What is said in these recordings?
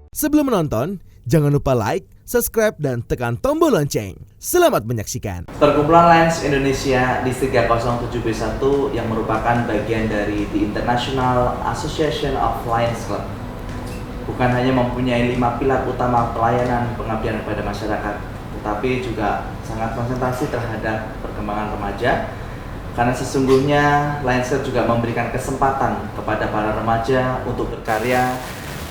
Sebelum menonton, jangan lupa like, subscribe, dan tekan tombol lonceng. Selamat menyaksikan. Perkumpulan Lions Indonesia Distrik 307B1 yang merupakan bagian dari The International Association of Lions Club bukan hanya mempunyai 5 pilar utama pelayanan pengabdian kepada masyarakat, tetapi juga sangat konsentrasi terhadap perkembangan remaja, karena sesungguhnya Lions Club juga memberikan kesempatan kepada para remaja untuk berkarya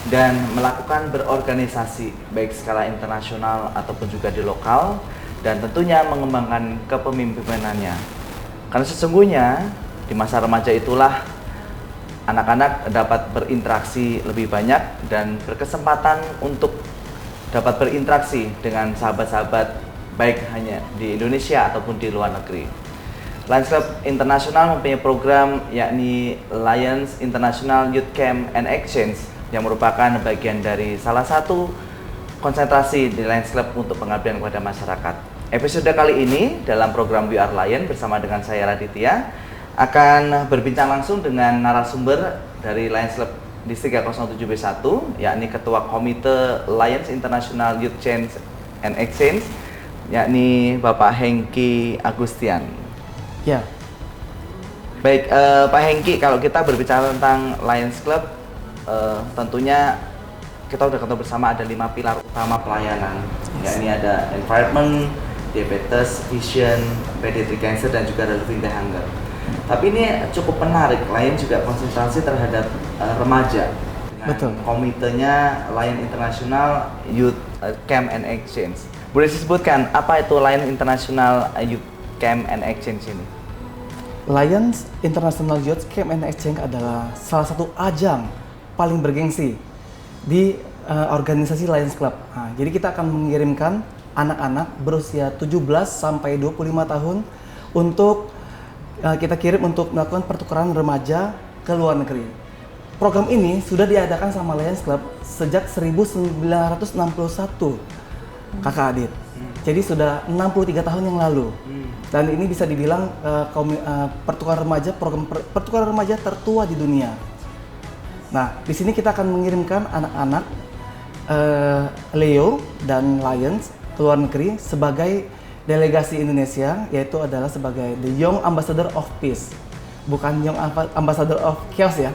dan melakukan berorganisasi baik skala internasional ataupun juga di lokal, dan tentunya mengembangkan kepemimpinannya. Karena sesungguhnya di masa remaja itulah anak-anak dapat berinteraksi lebih banyak dan berkesempatan untuk dapat berinteraksi dengan sahabat-sahabat baik hanya di Indonesia ataupun di luar negeri. Lions Club International mempunyai program yakni Lions International Youth Camp and Exchange yang merupakan bagian dari salah satu konsentrasi di Lions Club untuk pengabdian kepada masyarakat. Episode kali ini dalam program We Are Lion bersama dengan saya Raditya akan berbincang langsung dengan narasumber dari Lions Club Distrik 307B1, yakni Ketua Komite Lions International Youth Change and Exchange, yakni Bapak Hengki Agustian. Ya. Baik, Pak Hengki, kalau kita berbicara tentang Lions Club, tentunya kita sudah ketemu bersama ada 5 pilar utama pelayanan, yakni ada environment, diabetes, vision, pediatric cancer, dan juga reliving the hunger. Tapi ini cukup menarik, Lion juga konsentrasi terhadap remaja dengan Betul. Komitenya Lion International Youth Camp and Exchange. Boleh disebutkan apa itu Lion International Youth Camp and Exchange ini? Lions International Youth Camp and Exchange adalah salah satu ajang paling bergengsi di organisasi Lions Club. Nah, jadi kita akan mengirimkan anak-anak berusia 17 sampai 25 tahun untuk kita kirim untuk melakukan pertukaran remaja ke luar negeri. Program ini sudah diadakan sama Lions Club sejak 1961, Kakak Adit. Jadi sudah 63 tahun yang lalu. Dan ini bisa dibilang pertukaran remaja, program pertukaran remaja tertua di dunia. Nah, di sini kita akan mengirimkan anak-anak Leo dan Lions ke luar negeri sebagai delegasi Indonesia, yaitu adalah sebagai the Young Ambassador of Peace, bukan Young Ambassador of Chaos ya.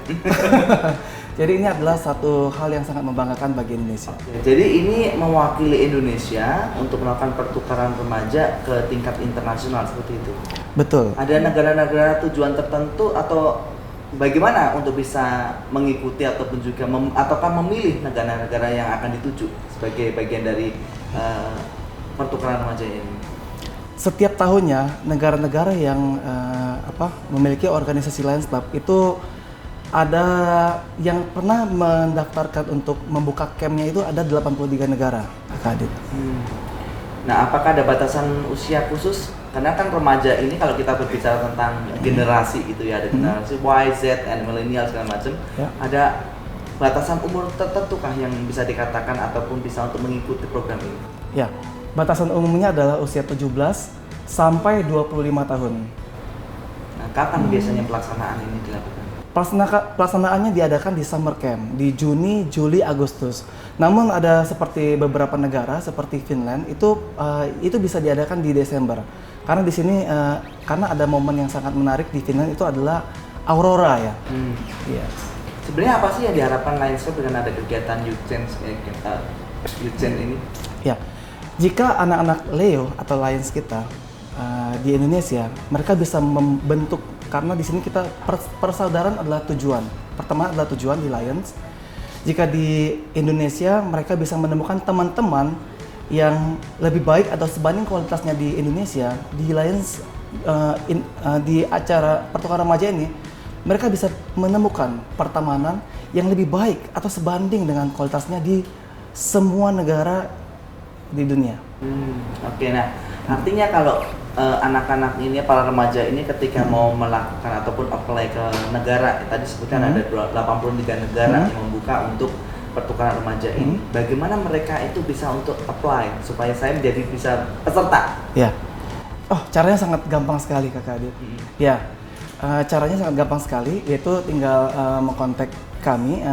Jadi ini adalah satu hal yang sangat membanggakan bagi Indonesia. Jadi ini mewakili Indonesia untuk melakukan pertukaran remaja ke tingkat internasional seperti itu. Betul. Ada negara-negara tujuan tertentu atau bagaimana untuk bisa mengikuti ataupun juga ataukah memilih negara-negara yang akan dituju sebagai bagian dari pertukaran remaja ini? Setiap tahunnya negara-negara yang memiliki organisasi Lions Club itu ada yang pernah mendaftarkan untuk membuka campnya itu ada 83 negara, Kak Adit. Nah, apakah ada batasan usia khusus? Karena kan remaja ini kalau kita berbicara tentang generasi gitu ya, ada generasi Y, Z, and millennial segala macam, Ya. ada batasan umur tertentu kah yang bisa dikatakan ataupun bisa untuk mengikuti program ini? Ya, batasan umumnya adalah usia 17 sampai 25 tahun. Nah, kapan biasanya pelaksanaan ini dilakukan? Pelaksanaannya diadakan di summer camp di Juni, Juli, Agustus. Namun ada seperti beberapa negara seperti Finland itu bisa diadakan di Desember. Karena di sini karena ada momen yang sangat menarik di Finland itu adalah aurora ya. Iya. Sebenarnya apa sih yang diharapkan Lions Club dengan ada kegiatan Youth Change ini? Ya. Jika anak-anak Leo atau Lions kita di Indonesia, mereka bisa membentuk, karena di sini kita persaudaraan adalah tujuan. Pertama adalah tujuan di Lions. Jika di Indonesia mereka bisa menemukan teman-teman yang lebih baik atau sebanding kualitasnya di Indonesia, di Lions di acara pertukaran remaja ini, mereka bisa menemukan pertemanan yang lebih baik atau sebanding dengan kualitasnya di semua negara di dunia. Oke, nah artinya kalau anak-anak ini, para remaja ini ketika mau melakukan ataupun apply ke negara, tadi sebutkan ada 83 negara yang membuka untuk pertukaran remaja ini, bagaimana mereka itu bisa untuk apply supaya saya menjadi bisa peserta? Ya, caranya sangat gampang sekali Kakak Adit. Ya, caranya sangat gampang sekali, yaitu tinggal mengkontak kami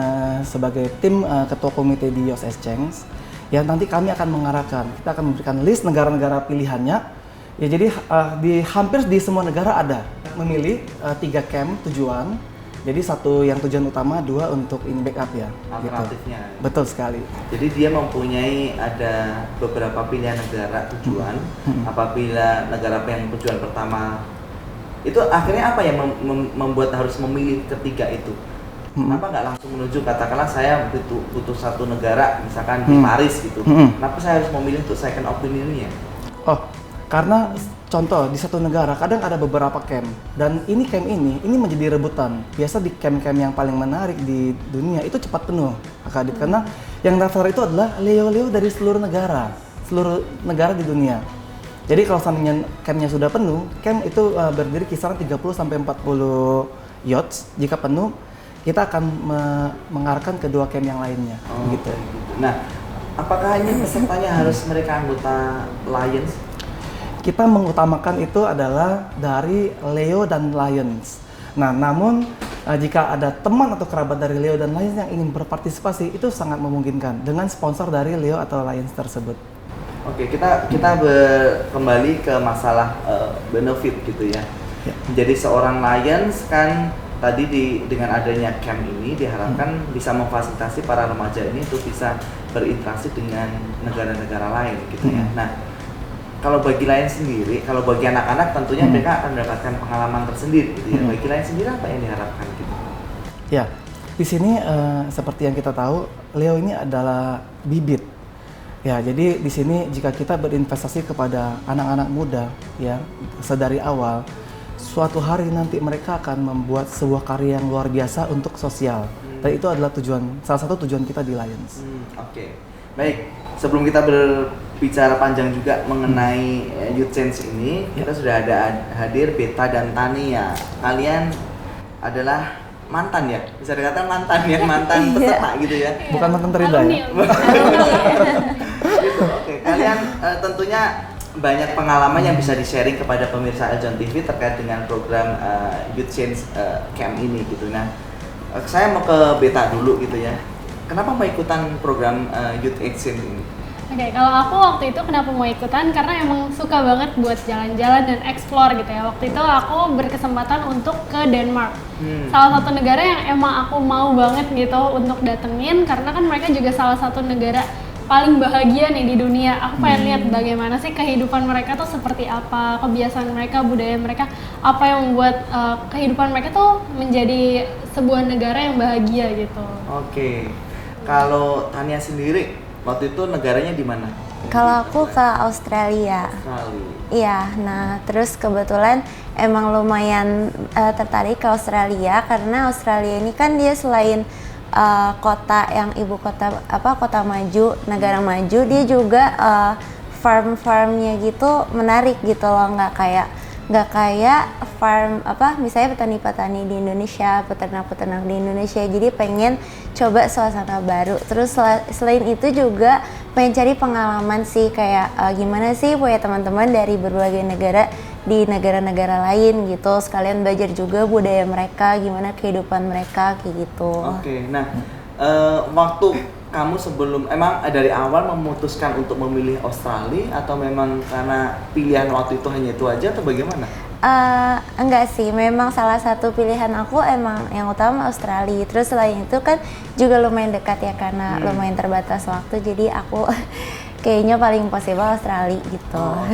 sebagai tim ketua komite di YOS Exchange, yang nanti kami akan mengarahkan, kita akan memberikan list negara-negara pilihannya. Ya, jadi hampir di semua negara ada memilih 3 camp tujuan. Jadi satu yang tujuan utama, 2 untuk in backup ya. Alternatifnya. Gitu. Betul sekali. Jadi dia mempunyai ada beberapa pilihan negara tujuan. Apabila negara yang tujuan pertama itu akhirnya apa yang membuat harus memilih ketiga itu? Kenapa nggak langsung menuju, katakanlah saya butuh satu negara, misalkan di Paris gitu. Kenapa saya harus memilih untuk second opinionnya? Oh, karena contoh di satu negara kadang ada beberapa camp, dan ini camp ini menjadi rebutan. Biasa di camp-camp yang paling menarik di dunia itu cepat penuh, Kak Adit, karena yang daftar itu adalah Leo-Leo dari seluruh negara di dunia. Jadi kalau seandainya campnya sudah penuh, camp itu berdiri kisaran 30-40 yachts. Jika penuh, kita akan mengarahkan ke 2 camp yang lainnya. Gitu. Nah, apakah hanya pesertanya harus mereka anggota Lions? Kita mengutamakan itu adalah dari Leo dan Lions. Nah, namun jika ada teman atau kerabat dari Leo dan Lions yang ingin berpartisipasi, itu sangat memungkinkan dengan sponsor dari Leo atau Lions tersebut. Oke, kita kembali ke masalah benefit gitu ya. Jadi seorang Lions kan tadi dengan adanya camp ini diharapkan bisa memfasilitasi para remaja ini untuk bisa berinteraksi dengan negara-negara lain gitu ya. Nah, kalau bagi Lions sendiri, kalau bagi anak-anak tentunya mereka akan mendapatkan pengalaman tersendiri gitu ya. Bagi Lions sendiri apa yang diharapkan gitu? Ya, di sini seperti yang kita tahu, Leo ini adalah bibit. Ya, jadi di sini jika kita berinvestasi kepada anak-anak muda ya sedari awal, suatu hari nanti mereka akan membuat sebuah karya yang luar biasa untuk sosial. Dan itu adalah salah satu tujuan kita di Lions. Oke. Baik, sebelum kita berbicara panjang juga mengenai Youth Change ini, kita sudah ada hadir Beta dan Tania. Kalian adalah mantan ya? Bisa dikatakan mantan peserta gitu ya? Bukan mantan terindah ya? Gitu, oke. Kalian tentunya banyak pengalaman yang bisa di-sharing kepada pemirsa Eljon TV terkait dengan program Youth Change Camp ini gitu. Nah, saya mau ke Beta dulu gitu ya. Kenapa mau ikutan program Youth Exchange ini? Oke, kalau aku waktu itu kenapa mau ikutan, karena emang suka banget buat jalan-jalan dan explore gitu ya. Waktu itu aku berkesempatan untuk ke Denmark. Salah satu negara yang emang aku mau banget gitu untuk datengin, karena kan mereka juga salah satu negara paling bahagia nih di dunia. Aku pengen lihat bagaimana sih kehidupan mereka tuh seperti apa, kebiasaan mereka, budaya mereka, apa yang membuat kehidupan mereka tuh menjadi sebuah negara yang bahagia gitu. Oke. Kalau Tania sendiri, waktu itu negaranya di mana? Kalau aku ke Australia. Iya, nah terus kebetulan emang lumayan tertarik ke Australia karena Australia ini kan dia selain kota yang ibu kota kota maju, negara maju, dia juga farm-farmnya gitu menarik gitu loh, nggak kayak farm misalnya petani-petani di Indonesia, peternak-peternak di Indonesia. Jadi pengen coba suasana baru. Terus selain itu juga pengen cari pengalaman sih, kayak gimana sih punya teman-teman dari berbagai negara di negara-negara lain gitu. Sekalian belajar juga budaya mereka, gimana kehidupan mereka kayak gitu. Oke, nah waktu kamu sebelum emang dari awal memutuskan untuk memilih Australia atau memang karena pilihan waktu itu hanya itu aja atau bagaimana? Enggak sih, memang salah satu pilihan aku emang yang utama Australia. Terus selain itu kan juga lumayan dekat ya karena lumayan terbatas waktu, jadi aku kayaknya paling possible Australia gitu. Oh,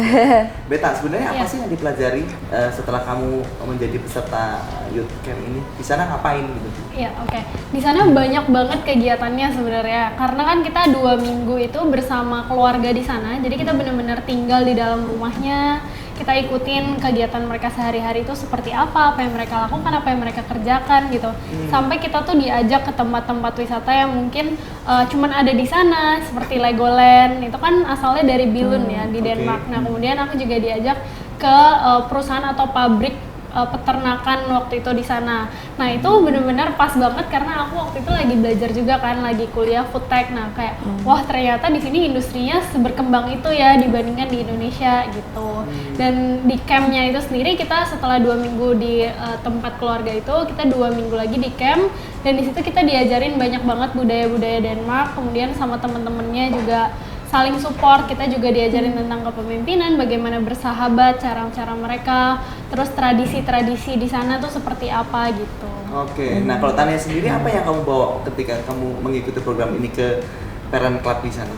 Beta, sebenarnya apa sih yang dipelajari setelah kamu menjadi peserta Youth Camp ini? Di sana ngapain gitu? Iya, oke. Di sana banyak banget kegiatannya sebenarnya. Karena kan kita 2 minggu itu bersama keluarga di sana. Jadi kita benar-benar tinggal di dalam rumahnya. Kita ikutin kegiatan mereka sehari-hari itu seperti apa yang mereka lakukan, apa yang mereka kerjakan gitu. Sampai kita tuh diajak ke tempat-tempat wisata yang mungkin cuman ada di sana, seperti Legoland. Itu kan asalnya dari Billund ya di Denmark. Nah, kemudian aku juga diajak ke perusahaan atau pabrik peternakan waktu itu di sana. Nah itu benar-benar pas banget karena aku waktu itu lagi belajar juga kan, lagi kuliah food tech. Nah kayak wah ternyata di sini industrinya berkembang itu ya dibandingkan di Indonesia gitu. Dan di campnya itu sendiri kita setelah 2 minggu di tempat keluarga itu, kita 2 minggu lagi di camp, dan di situ kita diajarin banyak banget budaya-budaya Denmark, kemudian sama temen-temennya juga saling support. Kita juga diajarin tentang kepemimpinan, bagaimana bersahabat, cara-cara mereka, terus tradisi-tradisi di sana tuh seperti apa gitu. Oke, nah kalau Tania sendiri apa yang kamu bawa ketika kamu mengikuti program ini ke Parent Club di sana?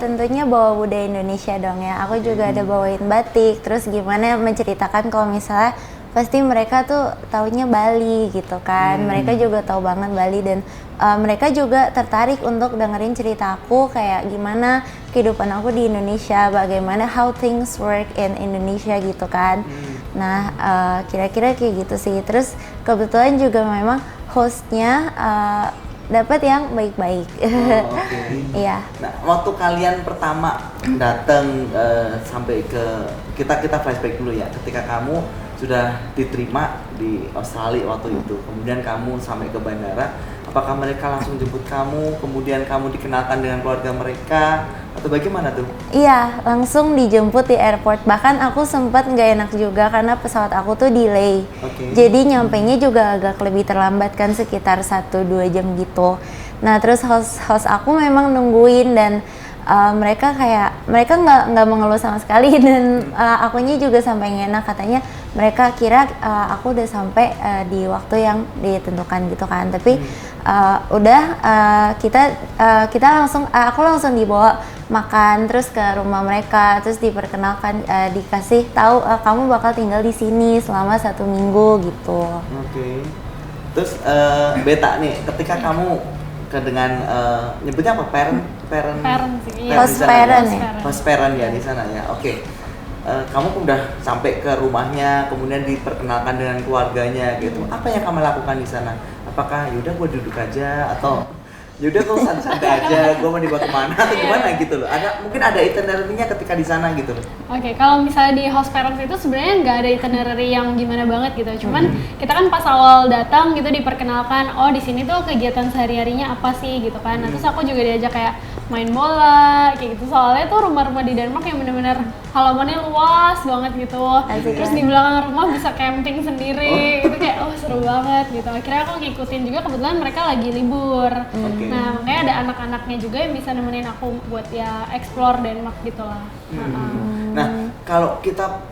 Tentunya bawa budaya Indonesia dong ya. Aku juga ada bawain batik, terus gimana menceritakan kalau misalnya pasti mereka tuh taunya Bali gitu kan. Mereka juga tahu banget Bali, dan mereka juga tertarik untuk dengerin cerita aku kayak gimana kehidupan aku di Indonesia, bagaimana how things work in Indonesia gitu kan. Nah kira-kira kayak gitu sih. Terus kebetulan juga memang hostnya dapat yang baik-baik. Iya. Nah, waktu kalian pertama datang sampai ke kita flashback dulu ya. Ketika kamu sudah diterima di Australia waktu itu, kemudian kamu sampai ke bandara, apakah mereka langsung jemput kamu, kemudian kamu dikenalkan dengan keluarga mereka, atau bagaimana tuh? Iya, langsung dijemput di airport. Bahkan aku sempat nggak enak juga karena pesawat aku tuh delay. Jadi nyampainya juga agak lebih terlambat kan, sekitar 1-2 jam gitu. Nah terus host aku memang nungguin, dan mereka nggak mengeluh sama sekali, dan akunya juga sampai nggak enak. Katanya mereka kira aku udah sampai di waktu yang ditentukan gitu kan, tapi kita langsung aku langsung dibawa makan terus ke rumah mereka, terus diperkenalkan, dikasih tahu kamu bakal tinggal di sini selama 1 minggu gitu. Terus Beta nih, ketika kamu dengan nyebutnya apa, host parent ya di sana ya. Kamu udah sampai ke rumahnya, kemudian diperkenalkan dengan keluarganya gitu. Apa yang kamu lakukan di sana? Apakah yaudah gue duduk aja, atau yaudah gue santai aja, gue mau dibawa kemana atau gimana gitu loh? Mungkin ada itinerary-nya ketika di sana gitu loh. Kalau misalnya di host parents itu sebenarnya nggak ada itinerary yang gimana banget gitu. Cuman kita kan pas awal datang gitu diperkenalkan, oh di sini tuh kegiatan sehari-harinya apa sih gitu kan. Nah, terus aku juga diajak kayak main bola kayak gitu. Soalnya tuh rumah-rumah di Denmark yang benar-benar halamannya luas banget gitu. Terus di belakang rumah bisa camping sendiri. Itu kayak seru banget gitu. Akhirnya aku ngikutin juga, kebetulan mereka lagi libur. Nah, makanya ada anak-anaknya juga yang bisa nemenin aku buat ya explore Denmark gitu lah. Nah, kalau kita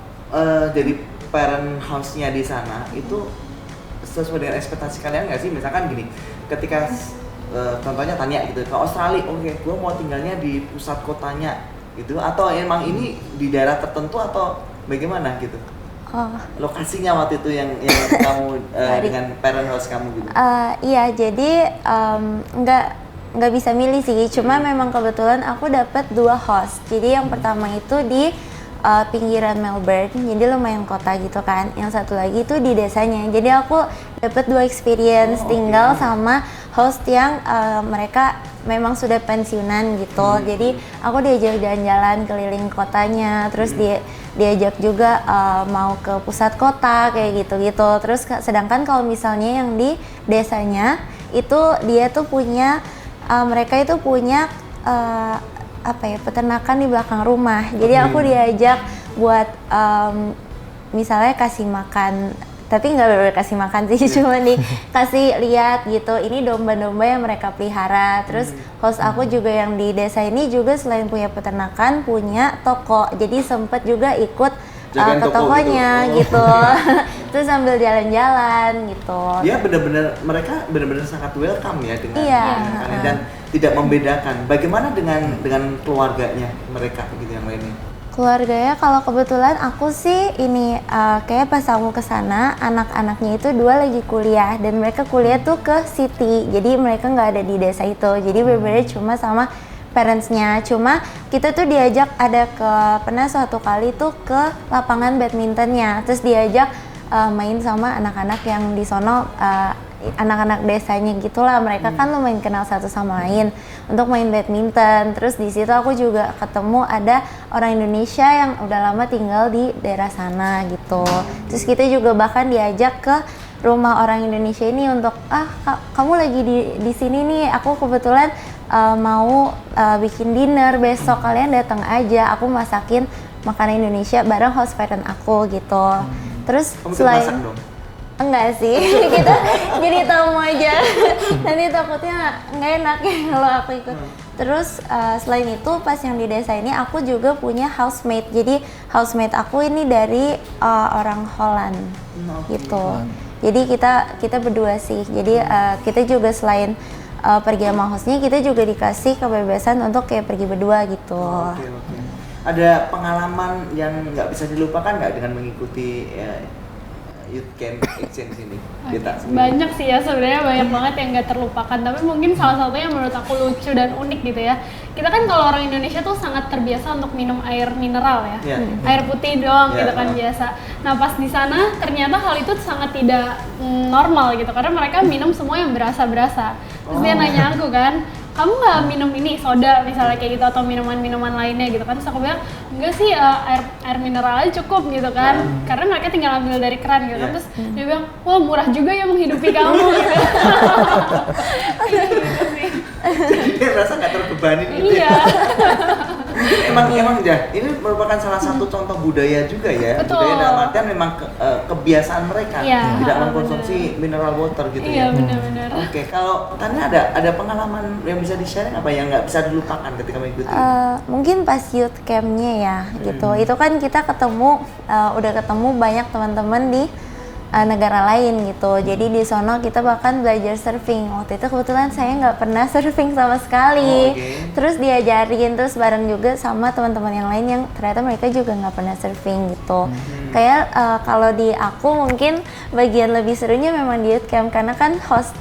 jadi parent house-nya di sana itu sesuai dengan ekspektasi kalian nggak sih? Misalkan gini, ketika contohnya Tania gitu ke Australia, gue mau tinggalnya di pusat kotanya gitu, atau emang ini di daerah tertentu atau bagaimana gitu? Lokasinya waktu itu yang kamu dengan parent house kamu gitu? Iya, jadi nggak bisa milih sih, cuma memang kebetulan aku dapat 2 host. Jadi yang pertama itu di pinggiran Melbourne, jadi lumayan kota gitu kan. Yang satu lagi itu di desanya. Jadi aku dapat 2 experience tinggal sama host yang mereka memang sudah pensiunan gitu. Jadi aku diajak jalan-jalan keliling kotanya, terus diajak juga mau ke pusat kota kayak gitu-gitu. Terus sedangkan kalau misalnya yang di desanya itu dia tuh punya mereka itu punya peternakan di belakang rumah. Jadi aku diajak buat misalnya kasih makan, tapi nggak bener kasih makan sih, cuma dikasih lihat gitu, ini domba-domba yang mereka pelihara. Terus host aku juga yang di desa ini juga selain punya peternakan, punya toko, jadi sempet juga ikut ke tokonya gitu. Terus sambil jalan-jalan gitu. Dia mereka benar-benar sangat welcome ya dengan kalian, dan tidak membedakan. Bagaimana dengan keluarganya mereka gitu yang lainnya? Keluarganya kalau kebetulan aku sih ini kayak pas aku kesana anak-anaknya itu 2 lagi kuliah, dan mereka kuliah tuh ke city, jadi mereka nggak ada di desa itu. Jadi berbeda cuma sama parentsnya. Cuma kita tuh diajak pernah suatu kali tuh ke lapangan badmintonnya, terus diajak main sama anak-anak yang di sono anak-anak desanya gitulah, mereka kan lumayan kenal satu sama lain untuk main badminton. Terus di situ aku juga ketemu ada orang Indonesia yang udah lama tinggal di daerah sana gitu. Terus kita juga bahkan diajak ke rumah orang Indonesia ini untuk kamu lagi di sini nih, aku kebetulan mau bikin dinner besok, kalian datang aja, aku masakin makanan Indonesia bareng host parent aku gitu. Terus Kamu selain masak dong? enggak sih, kita jadi tamu aja. Nanti takutnya nggak enak ya kalau aku ikut. Terus selain itu pas yang di desa ini aku juga punya housemate. Jadi housemate aku ini dari orang Holland gitu. Jadi kita berdua sih. Jadi kita juga selain pergi sama hostnya, kita juga dikasih kebebasan untuk kayak pergi berdua gitu. Oke. Ada pengalaman yang nggak bisa dilupakan nggak dengan mengikuti Youth Camp Exchange ini? Banyak sih ya, sebenarnya banyak banget yang nggak terlupakan. Tapi mungkin salah satunya yang menurut aku lucu dan unik gitu ya. Kita kan kalau orang Indonesia tuh sangat terbiasa untuk minum air mineral ya, air putih doang gitu kan biasa. Nah pas di sana ternyata hal itu sangat tidak normal gitu, karena mereka minum semua yang berasa-berasa. Terus dia nanya aku kan, kamu nggak minum ini soda misalnya kayak gitu atau minuman-minuman lainnya gitu kan? Terus aku bilang enggak sih, air mineral aja cukup gitu kan, karena mereka tinggal ambil dari keran gitu kan. Terus dia bilang, wah murah juga ya menghidupi kamu gitu. Jadi dia merasa nggak terbebani gitu. Iya. emang ya, ini merupakan salah satu contoh budaya juga ya. Betul. Budaya dalam artian memang kebiasaan mereka tidak mengkonsumsi mineral water gitu ya. Iya benar-benar. Oke, kalau Tania ada pengalaman yang bisa di-share apa yang nggak bisa dilupakan ketika mengikuti? Mungkin pas youth campnya ya gitu. Itu kan kita udah ketemu banyak teman-teman di negara lain gitu. Jadi di sono kita bahkan belajar surfing. Waktu itu kebetulan saya nggak pernah surfing sama sekali. Terus diajarin, terus bareng juga sama teman-teman yang lain yang ternyata mereka juga nggak pernah surfing gitu. Kayak kalau di aku mungkin bagian lebih serunya memang di youth camp, karena kan host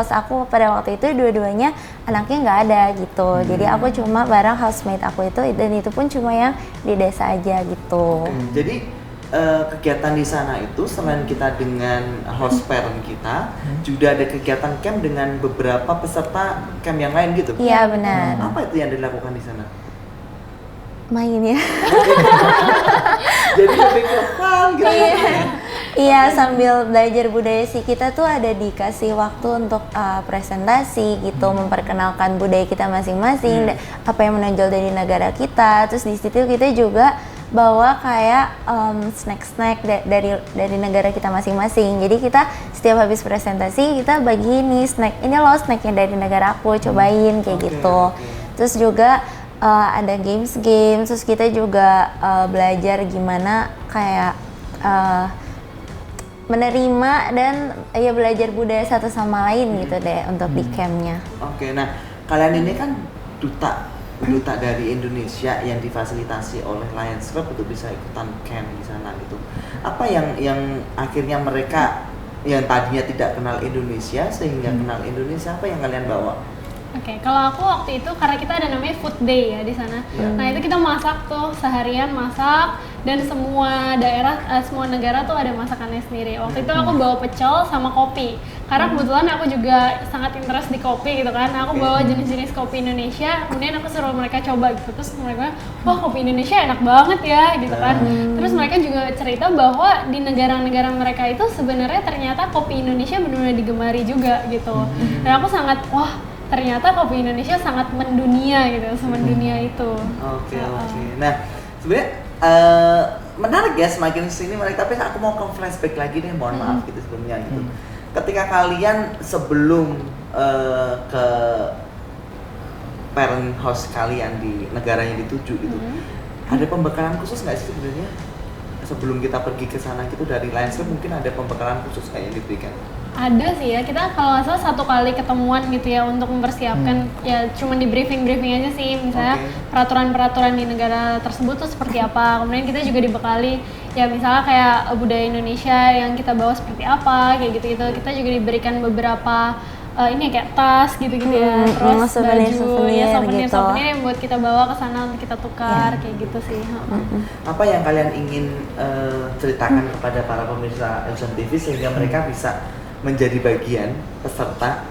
aku pada waktu itu dua-duanya anaknya nggak ada gitu. Jadi aku cuma bareng housemate aku itu, dan itu pun cuma yang di desa aja gitu. Jadi kegiatan di sana itu selain kita dengan host parent kita, juga ada kegiatan camp dengan beberapa peserta camp yang lain gitu? Iya benar. Apa itu yang dilakukan di sana? Main ya. Jadi lebih ke fun gitu. Iya, sambil belajar budaya sih, kita tuh ada dikasih waktu untuk presentasi gitu, memperkenalkan budaya kita masing-masing, apa yang menonjol dari negara kita. Terus di situ kita juga bawa kayak snack-snack dari negara kita masing-masing. Jadi kita setiap habis presentasi kita bagi ini snack, ini loh snacknya dari negara aku, cobain kayak gitu. Terus juga ada games, terus kita juga belajar gimana kayak menerima dan ya belajar budaya satu sama lain gitu deh untuk di campnya. Oke, nah kalian ini kan duta dari Indonesia yang difasilitasi oleh Lions Club untuk bisa ikutan camp di sana gitu. Apa yang akhirnya mereka yang tadinya tidak kenal Indonesia sehingga kenal Indonesia, apa yang kalian bawa? Oke, kalau aku waktu itu karena kita ada namanya food day ya di sana. Nah itu kita masak tuh seharian masak, dan semua daerah, semua negara tuh ada masakannya sendiri. Waktu itu aku bawa pecel sama kopi, karena kebetulan aku juga sangat interest di kopi gitu kan. Aku bawa jenis-jenis kopi Indonesia, kemudian aku suruh mereka coba gitu. Terus mereka, wah kopi Indonesia enak banget ya gitu kan. Terus mereka juga cerita bahwa di negara-negara mereka itu sebenarnya ternyata kopi Indonesia benar-benar digemari juga gitu. Dan aku sangat, wah ternyata kopi Indonesia sangat mendunia gitu, semendunia itu. Oke. Nah, sebenarnya menarik ya semakin sini mereka, tapi aku mau ke flashback lagi deh, mohon maaf gitu sebelumnya gitu. Ketika kalian sebelum ke parent house kalian di negara yang dituju gitu, ada pembekalan khusus nggak sih sebenarnya? Sebelum kita pergi ke sana gitu dari Lions Club, mungkin ada pembekalan khusus kayak yang diberikan? Ada sih ya, kita kalau nggak salah 1 kali ketemuan gitu ya untuk mempersiapkan, ya cuma di briefing aja sih, misalnya peraturan-peraturan di negara tersebut tuh seperti apa. Kemudian kita juga dibekali ya misalnya kayak budaya Indonesia yang kita bawa seperti apa, kayak gitu-gitu. Kita juga diberikan beberapa ini kayak tas gitu-gitu ya, terus baju, ya souvenir yang buat kita bawa ke sana untuk kita tukar, kayak gitu sih. Apa yang kalian ingin ceritakan kepada para pemirsa Elson TV sehingga mereka bisa menjadi bagian peserta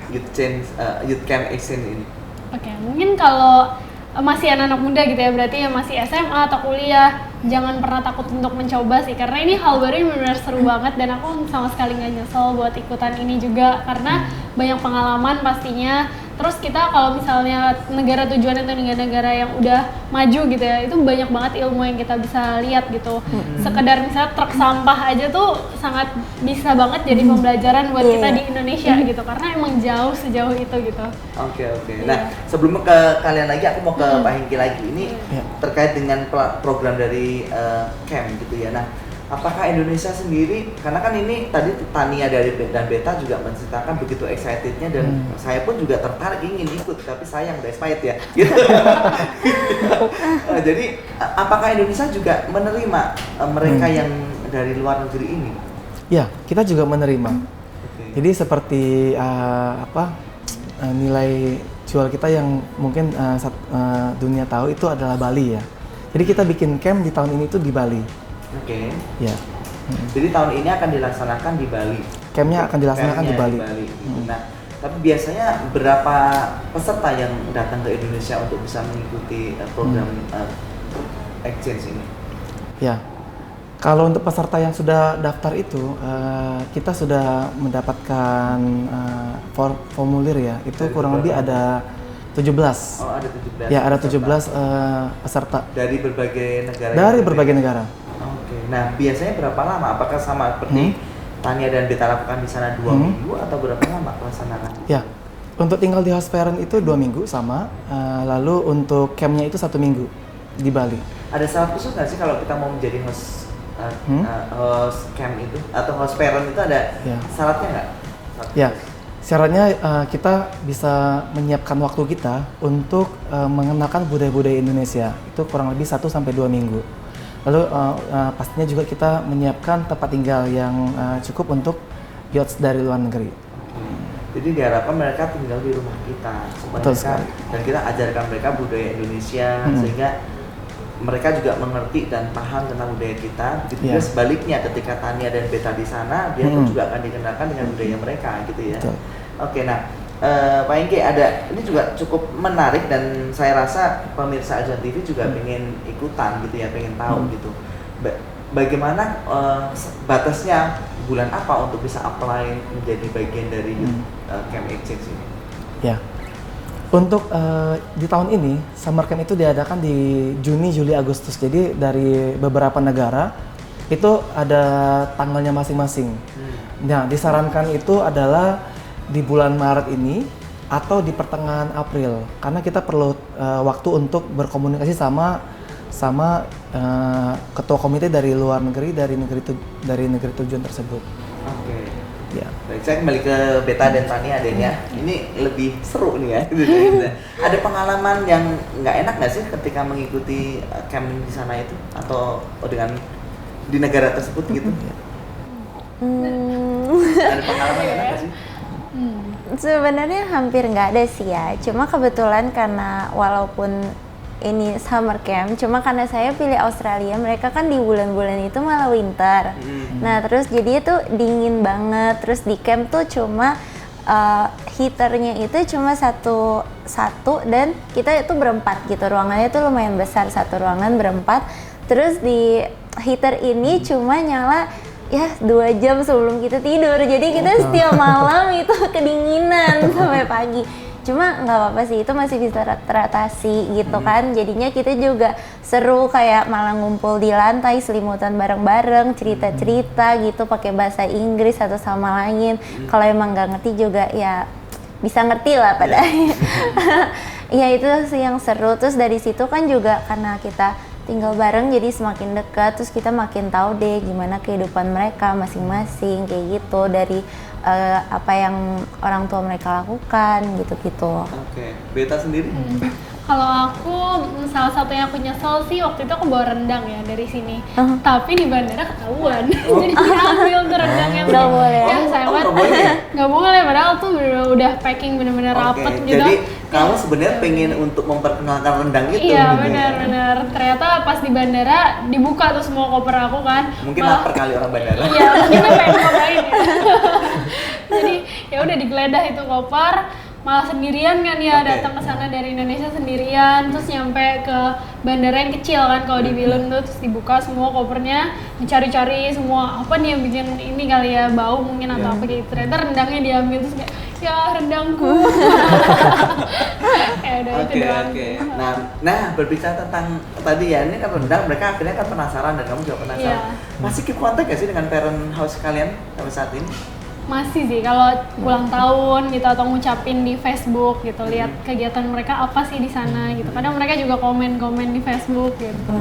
Youth Camp Exchange ini? Oke, mungkin kalau masih anak-anak muda gitu ya, berarti yang masih SMA atau kuliah, jangan pernah takut untuk mencoba sih, karena ini hal baru yang benar-benar seru banget dan aku sama sekali nggak nyesel buat ikutan ini juga, karena banyak pengalaman pastinya. Terus kita kalau misalnya negara tujuan itu negara-negara yang udah maju gitu ya, itu banyak banget ilmu yang kita bisa lihat gitu. Sekedar misalnya truk sampah aja tuh sangat bisa banget jadi pembelajaran buat kita di Indonesia gitu, karena emang jauh sejauh itu gitu. Oke. Nah, sebelum ke kalian lagi, aku mau ke Pak Hengki lagi. Ini terkait dengan program dari camp gitu ya. Nah, apakah Indonesia sendiri, karena kan ini tadi Tania dari dan Beta juga menceritakan begitu excitednya dan saya pun juga tertarik ingin ikut, tapi sayang udah expired ya. Gitu. Jadi apakah Indonesia juga menerima mereka yang dari luar negeri ini? Ya, kita juga menerima. Okay. Jadi seperti nilai jual kita yang mungkin dunia tahu itu adalah Bali ya. Jadi kita bikin camp di tahun ini tuh di Bali. Oke. Ya. Jadi tahun ini akan dilaksanakan di Bali. Campnya akan dilaksanakan di Bali. Nah, tapi biasanya berapa peserta yang datang ke Indonesia untuk bisa mengikuti program exchange ini? Ya. Kalau untuk peserta yang sudah daftar itu, kita sudah mendapatkan formulir ya. Itu kurang lebih ada 17. Oh, ada 17. Ya, ada 17 peserta. Dari berbagai negara. Dari berbagai negara. Oke. Nah, biasanya berapa lama? Apakah sama seperti Tania dan Beta lakukan di sana 2 minggu atau berapa lama pelaksanaan? Ya, untuk tinggal di host parent itu 2 minggu sama, lalu untuk campnya itu 1 minggu di Bali. Ada syarat khusus nggak sih kalau kita mau menjadi host camp itu atau host parent itu ada syaratnya nggak? Ya, syaratnya kita bisa menyiapkan waktu kita untuk mengenalkan budaya-budaya Indonesia itu kurang lebih 1 sampai 2 minggu. Lalu pastinya juga kita menyiapkan tempat tinggal yang cukup untuk youths dari luar negeri. Jadi diharapkan mereka tinggal di rumah kita, dan kita ajarkan mereka budaya Indonesia sehingga mereka juga mengerti dan paham tentang budaya kita. Begitu juga sebaliknya, ketika Tania dan Beta di sana, dia pun juga akan dikenalkan dengan budaya mereka, gitu ya. Oke, nah Pak Hengki, ini juga cukup menarik dan saya rasa pemirsa Ajan TV juga pengen ikutan gitu ya, pengen tahu gitu. Bagaimana batasnya bulan apa untuk bisa apply menjadi bagian dari Camp Exchange ini? Ya, untuk di tahun ini Summer Camp itu diadakan di Juni, Juli, Agustus. Jadi dari beberapa negara itu ada tanggalnya masing-masing. Nah, disarankan itu adalah di bulan Maret ini atau di pertengahan April, karena kita perlu waktu untuk berkomunikasi sama ketua komite dari luar negeri, dari negeri tujuan tersebut. Oke. Ya. Baik, saya kembali ke Beta dan Tania adanya. Ini lebih seru nih ya. Ada pengalaman yang nggak enak nggak sih ketika mengikuti camp di sana itu atau dengan di negara tersebut gitu? Ada pengalaman yang enak nggak sih? Sebenarnya hampir nggak ada sih ya. Cuma kebetulan karena walaupun ini summer camp, cuma karena saya pilih Australia, mereka kan di bulan-bulan itu malah winter. Nah terus jadi itu dingin banget. Terus di camp tuh cuma heaternya itu cuma satu dan kita itu berempat gitu. Ruangannya tuh lumayan besar, satu ruangan berempat. Terus di heater ini cuma nyala ya 2 jam sebelum kita tidur, jadi kita setiap malam itu kedinginan sampai pagi. Cuma nggak apa-apa sih, itu masih bisa teratasi gitu kan. Jadinya kita juga seru kayak malah ngumpul di lantai, selimutan bareng-bareng, cerita-cerita gitu pakai bahasa Inggris satu sama lain. Kalau emang nggak ngerti juga ya bisa ngerti lah pada akhirnya. Ya itu sih yang seru. Terus dari situ kan juga karena kita tinggal bareng jadi semakin dekat, terus kita makin tahu deh gimana kehidupan mereka masing-masing kayak gitu, dari apa yang orang tua mereka lakukan gitu-gitu. Oke. Beta sendiri? Kalau aku, salah satu yang aku nyesel sih waktu itu aku bawa rendang ya dari sini, tapi di bandara ketahuan, jadi diambil tuh rendangnya. Nggak boleh ya? Sayang banget. Nggak boleh, padahal tuh udah packing bener-bener rapet gitu. Jadi kamu sebenarnya pengen untuk memperkenalkan rendang itu. Iya gitu. benar. Ternyata pas di bandara dibuka tuh semua koper aku kan. Mungkin lapar kali orang bandara. Iya, mungkin pengen cobain ya. Jadi ya udah digeledah itu koper, malah sendirian kan ya, Oke. datang ke sana dari Indonesia sendirian, terus nyampe ke bandara yang kecil kan kalau di Willem tuh, terus dibuka semua kopernya, mencari-cari semua apa nih yang bikin ini kali ya, bau mungkin atau apa gitu. Ternyata rendangnya diambil, terus kayak ya rendangku. Ya udah itu doang. Oke. Nah, berbicara tentang tadi ya, ini kan rendang, mereka akhirnya kan penasaran dan kamu juga penasaran. Iya. Masih keep kontak gak sih dengan parent house kalian sampai saat ini? Masih sih kalau ulang tahun gitu atau ngucapin di Facebook gitu, lihat kegiatan mereka apa sih di sana gitu. Kadang mereka juga komen-komen di Facebook gitu.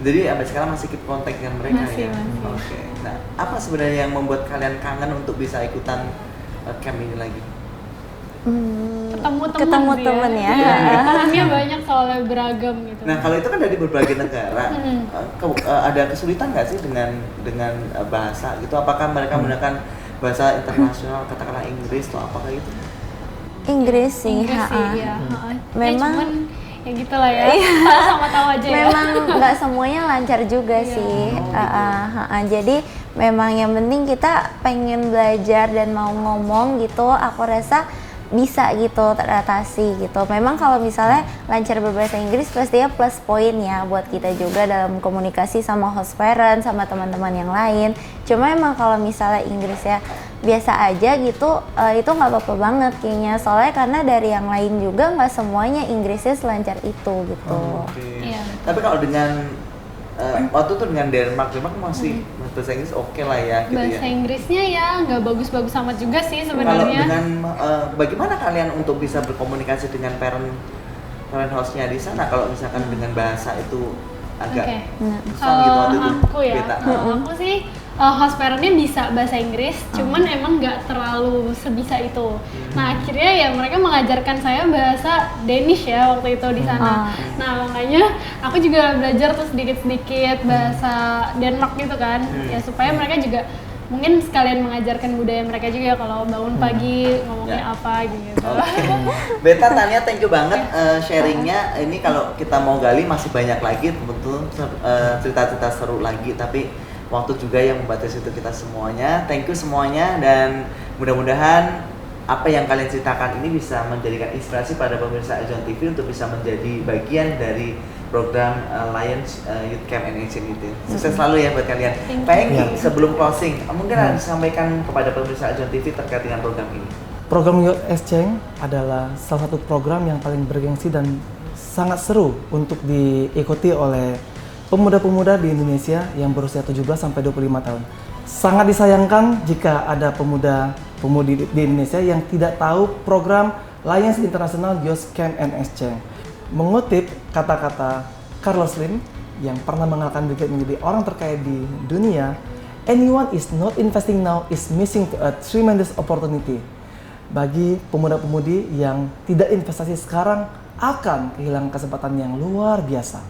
Jadi sampai sekarang masih keep kontak dengan mereka Masih, ya? masih. Oke. Nah, apa sebenarnya yang membuat kalian kangen untuk bisa ikutan camp ini lagi? Ketemu temen ya. Iya, temennya banyak soalnya beragam gitu. Nah, kalau itu kan dari berbagai negara, ada kesulitan nggak sih dengan bahasa gitu? Apakah mereka menggunakan bahasa internasional, katakanlah Inggris atau apakah itu? Inggris sih, Inggris sih, ha-ha. ya. Memang- cuman ya gitulah ya. Sama tahu aja ya. Memang nggak semuanya lancar juga Iya. sih. Jadi memang yang penting kita pengen belajar dan mau ngomong gitu, aku rasa bisa gitu teratasi gitu. Memang kalau misalnya lancar berbahasa Inggris pastinya plus poin ya buat kita juga dalam komunikasi sama host parent, sama teman-teman yang lain. Cuma emang kalau misalnya Inggrisnya biasa aja gitu, itu nggak apa-apa banget kayaknya. Soalnya karena dari yang lain juga nggak semuanya Inggrisnya selancar itu gitu. Oke. Iya. Tapi kalau dengan waktu itu dengan Denmark masih bahasa Inggris oke lah ya gitu Bahasa ya. Inggrisnya ya nggak bagus-bagus amat juga sih Kalau sebenarnya. dengan bagaimana kalian untuk bisa berkomunikasi dengan parent house-nya di sana kalau misalkan dengan bahasa itu agak Oke. susah Kalau gitu waktu itu? aku ya, Beta. kalau aku sih host parent-nya bisa bahasa Inggris, cuman emang nggak terlalu sebisa itu. Nah akhirnya ya mereka mengajarkan saya bahasa Danish ya waktu itu di sana. Nah makanya aku juga belajar tuh sedikit-sedikit bahasa Denmark gitu kan, ya supaya mereka juga mungkin sekalian mengajarkan budaya mereka juga kalau bangun pagi ngomongnya Ya. apa gitu. Oke. Beta Tania, thank you banget sharingnya. Ini kalau kita mau gali masih banyak lagi, betul cerita-cerita seru lagi. Tapi waktu juga yang membatasi itu kita semuanya. Thank you semuanya dan mudah-mudahan apa yang kalian ceritakan ini bisa menjadikan inspirasi pada pemirsa Eljon TV untuk bisa menjadi bagian dari program Lions Youth Camp and Exchange itu. Sukses selalu ya buat kalian. Thank you. Pak Hengki, Ya. sebelum closing, mungkin ada disampaikan kepada pemirsa Eljon TV terkait dengan program ini. Program Youth Exchange adalah salah satu program yang paling bergengsi dan sangat seru untuk diikuti oleh pemuda-pemuda di Indonesia yang berusia 17 sampai 25 tahun. Sangat disayangkan jika ada pemuda-pemudi di Indonesia yang tidak tahu program Lions International Youth Camp and Exchange. Mengutip kata-kata Carlos Slim yang pernah mengalahkan Bill Gates menjadi orang terkaya di dunia, anyone is not investing now is missing a tremendous opportunity. Bagi pemuda-pemudi yang tidak investasi sekarang akan kehilangan kesempatan yang luar biasa.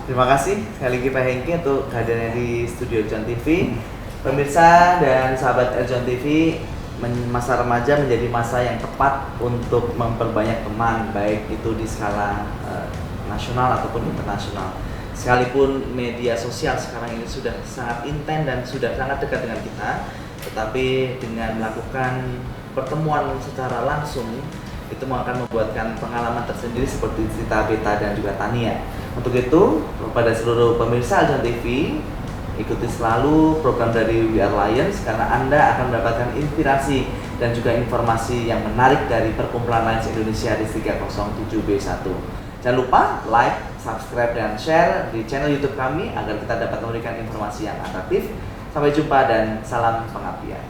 Terima kasih sekali lagi Pak Hengki untuk kehadirannya di studio Eljon TV. Pemirsa dan sahabat Eljon TV, masa remaja menjadi masa yang tepat untuk memperbanyak teman, baik itu di skala nasional ataupun internasional. Sekalipun media sosial sekarang ini sudah sangat intens dan sudah sangat dekat dengan kita, tetapi dengan melakukan pertemuan secara langsung itu akan membuatkan pengalaman tersendiri seperti cerita Beta dan juga Tania. Untuk itu, pada seluruh pemirsa Eljon TV, ikuti selalu program dari We Are Lions karena Anda akan mendapatkan inspirasi dan juga informasi yang menarik dari perkumpulan Lions Indonesia di 307B1. Jangan lupa like, subscribe, dan share di channel YouTube kami agar kita dapat memberikan informasi yang atraktif. Sampai jumpa dan salam pengabdian.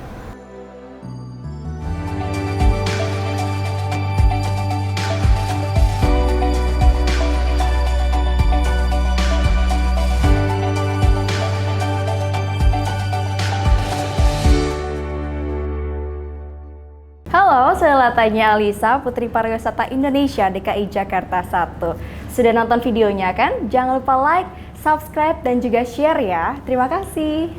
Halo, saya Latanya Alisa, Putri Pariwisata Indonesia DKI Jakarta 1. Sudah nonton videonya kan? Jangan lupa like, subscribe, dan juga share ya. Terima kasih.